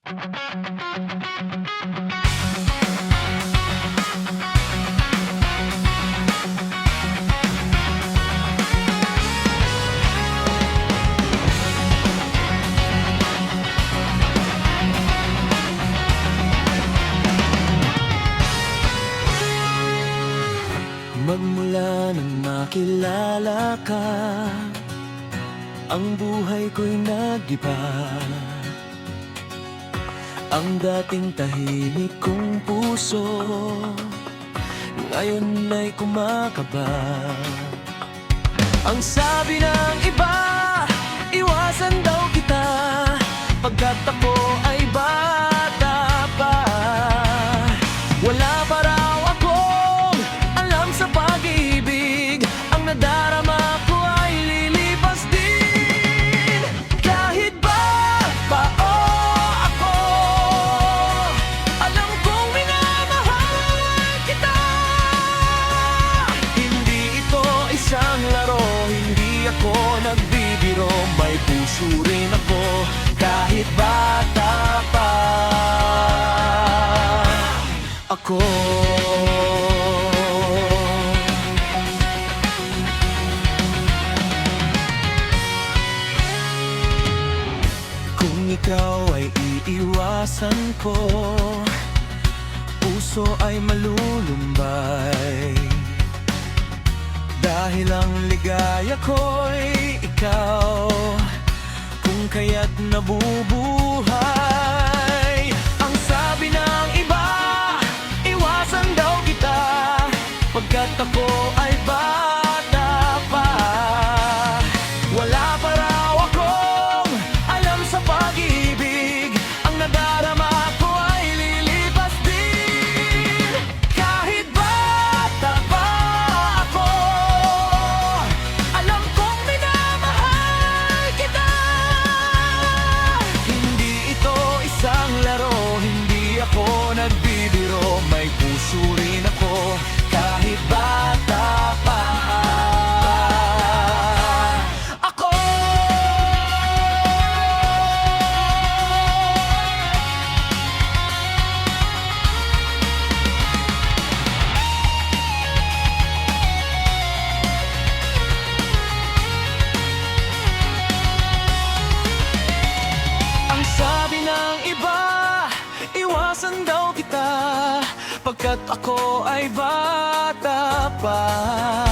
Magmula nang makilala ka, ang buhay ko'y nag-iba. Ang dating tahimik kong puso ngayon ay kumakaba. Ang sabi ng iba, iwasan daw kita, pagkat ako ay bata pa. Wala pa raw akong alam sa pag-ibig, ang nadarama ko ay lilipas din. Kahit bata ako, alam kong minamahal kita. Hindi ito isang laro, hindi ako nagbibiro, may puso rin ako kahit bata pa ako. Kung ikaw ay iiwasan ko, puso ay malulumbay. Dahil ang ligaya ko'y ikaw, kung kaya't nabubuhay. Ang sabi ng iba, iwasan daw kita, pagkat ako ay bata pa. Wala pa raw akong alam sa pag-ibig, ang nadarama ko ay lilipas din. Kahit bata pa ako, alam kong minamahal kita. Hindi ito isang laro, hindi ako nagbibiro, may puso rin ako kahit bata pa ako. Ang sabi ng iba, iwasan daw kita, pagkat ako ay bata pa.